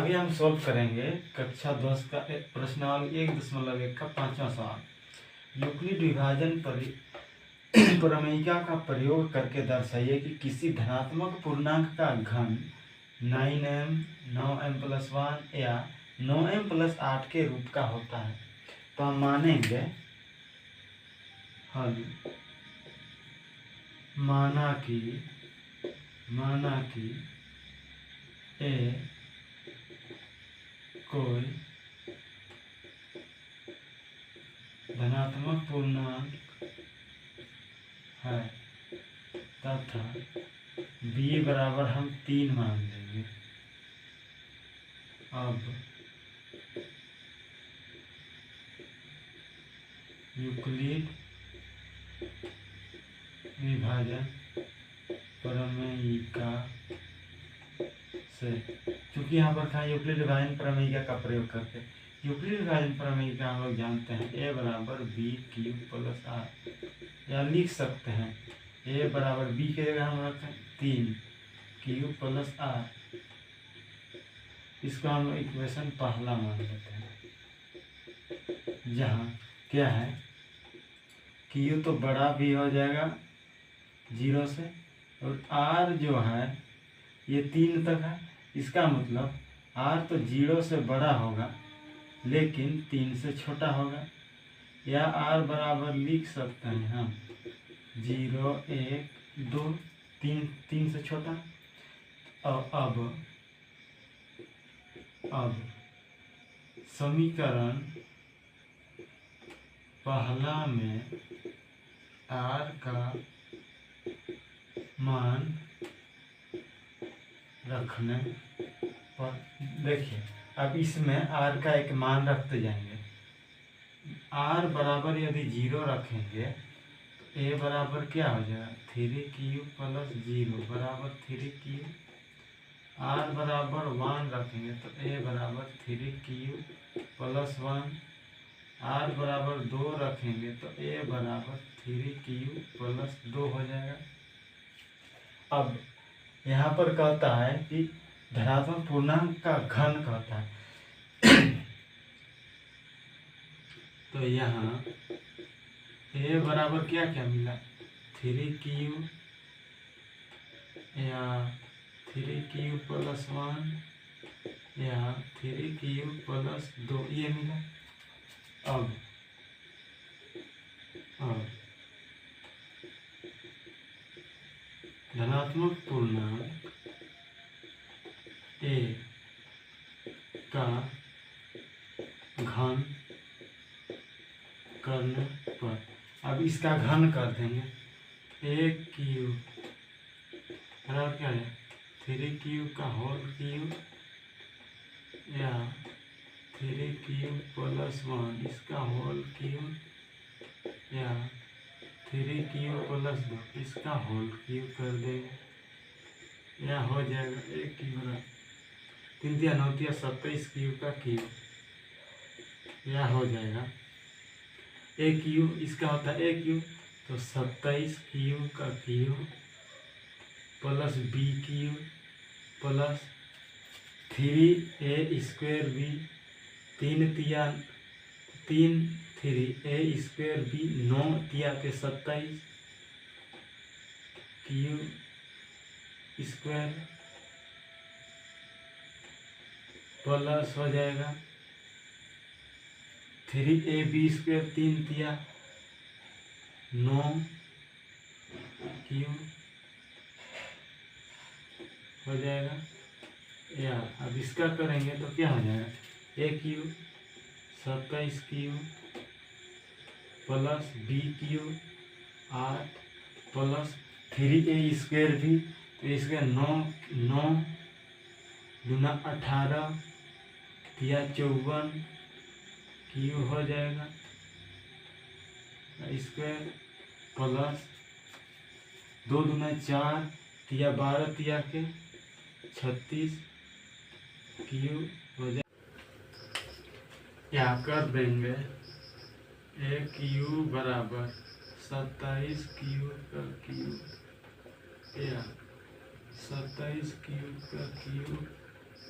अभी हम सॉल्व करेंगे कक्षा 10 का प्रश्नावली 1.1 का 5वां सवाल। यूक्लिड विभाजन प्रमेयिका का प्रयोग करके दर्शाइए कि किसी धनात्मक पूर्णांक का घन 9m 9m+1 या 9m+8 के रूप का होता है। तो हम मानेंगे हल माना कि ए कोई धनात्मक पूर्णांक है तथा b बराबर हम 3 मान लेंगे। अब यूक्लिड विभाजन प्रमेयिका से, चूंकि यहाँ पर था यूक्लिड विभाजन प्रमेयिका का प्रयोग करके, यूक्लिड विभाजन प्रमेयिका हम लोग जानते हैं a बराबर b³ + r, या लिख सकते हैं a बराबर b के जगह हम रखते हैं 3 q + r। इसको हम इक्वेशन पहला मान लेते हैं, जहाँ क्या है q तो बड़ा भी हो जाएगा 0 से, और r जो है ये 3 तक है। इसका मतलब r तो 0 से बड़ा होगा लेकिन 3 से छोटा होगा, या r बराबर लिख सकते हैं हम 0 1 2 3 से छोटा। अब समीकरण पहला में r का मान रखने पर देखिए, अब इसमें r का एक मान रखते जाएंगे। r बराबर यदि 0 रखेंगे तो a बराबर क्या हो जाएगा 3q + 0 बराबर 3q। r बराबर 1 रखेंगे तो a बराबर 3q + 1। r बराबर 2 रखेंगे तो a बराबर 3q + 2 हो जाएगा। अब यहाँ पर कहता है कि धनात्मक पूर्णांक का घन कहता है तो यहाँ a बराबर क्या क्या मिला 3q या 3q + 1 या 3q + 2 ये मिला। अब धनात्मक पूर्णांक a का घन करने पर, अब इसका घन कर देंगे aq बराबर क्या है 3q का होल क्यूब या 3q + 1 इसका होल क्यूब या 3q + 2 इसका होल क्यूब कर देंगे, या हो जाएगा 1 q 3 × 9 = 27 क्यूब का क्यूब, या हो जाएगा aq इसका होता है aq तो 27 क्यूब का cube plus b³ plus 3a² 3a² 9 × 27 cube square plus हो जाएगा 3ab² 3 × 9 क्यूब हो जाएगा, या अब इसका करेंगे तो क्या हो जाएगा aq 27 cube plus b³ 8 plus 3a² भी, तो इसका 9 × 18 या 54 क्यूब हो जाएगा स्क्वायर प्लस 2 × 4 या 12 या के 36 क्यूब हो जाए, यहाँ कर देंगे aq बराबर 27 क्यूब का क्यूब या 27 क्यूब का क्यूब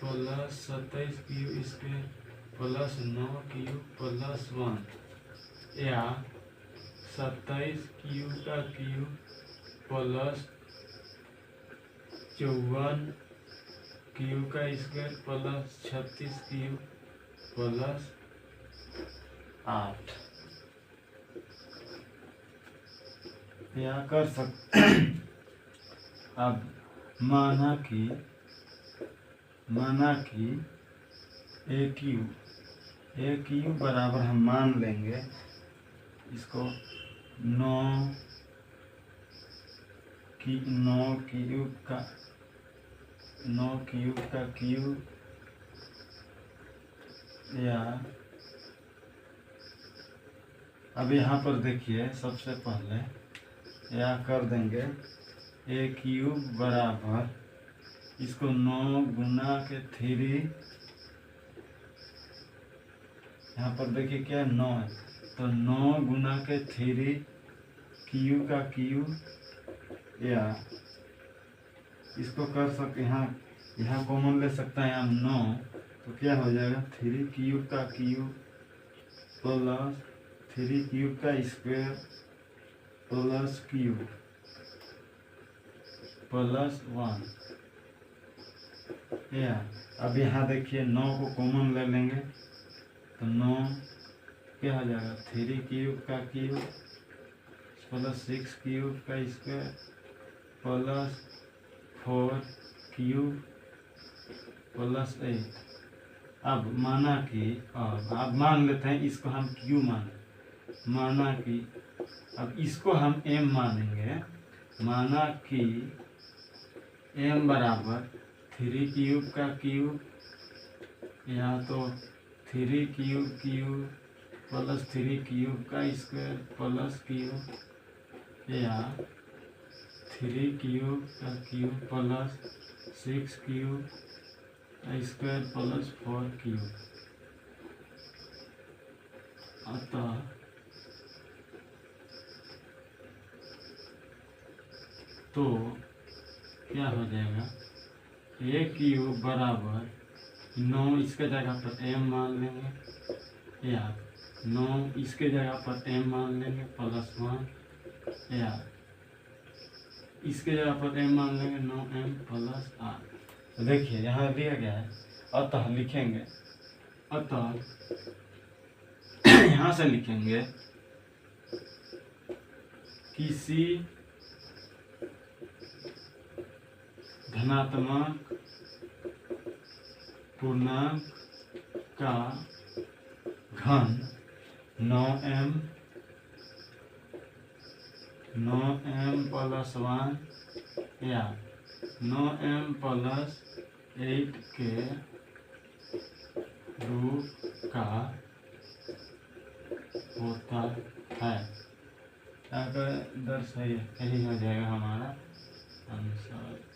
प्लस 27 क्यू² प्लस 9 क्यू प्लस 1 या 27 क्यू का क्यू प्लस 54 क्यू का स्क्वायर प्लस 36 क्यू प्लस 8 या कर सकते। अब माना कि ए क्यू बराबर हम मान लेंगे इसको 9 क्यूब का क्यूब या अब यहाँ पर देखिए सबसे पहले या कर देंगे ए क्यूब बराबर इसको 9 गुना के 3, यहाँ पर देखिए क्या 9 है तो 9 गुना के 3 क्यू का क्यू या इसको कर सकते यहाँ कॉमन ले सकता है यहाँ 9 तो क्या हो जाएगा 3 क्यूब का क्यू प्लस 3 क्यूब का स्क्वायर प्लस क्यू प्लस 1 या अब यहाँ देखिए 9 को कॉमन ले लेंगे तो 9 क्या हो जाएगा 3 क्यूब का क्यूब प्लस 6 क्यूब का स्क्वायर प्लस 4 क्यूब प्लस 8। अब माना कि अब मान लेते हैं इसको हम क्यू माना कि अब इसको हम एम मानेंगे। माना कि एम बराबर 3 क्यूब का क्यूब या तो 3 क्यूब प्लस 3 क्यूब का स्क्वायर प्लस क्यूब या 3 क्यूब का क्यूब प्लस 6 क्यूब का स्क्वायर प्लस 4 क्यूब। अतः तो क्या हो जाएगा ए क्यूब बराबर 9 इसके जगह पर एम मान लेंगे या 9 इसके जगह पर एम मान लेंगे प्लस 1 या इसके जगह पर एम मान लेंगे 9m प्लस 8। तो देखिए यहाँ दिया गया है अतः लिखेंगे यहाँ से लिखेंगे किसी धनात्मक पूर्णांक का घन 9m प्लस 1 या 9m प्लस 8 के रूप का होता है। अगर दर्शाइए यही हो जाएगा हमारा आंसर।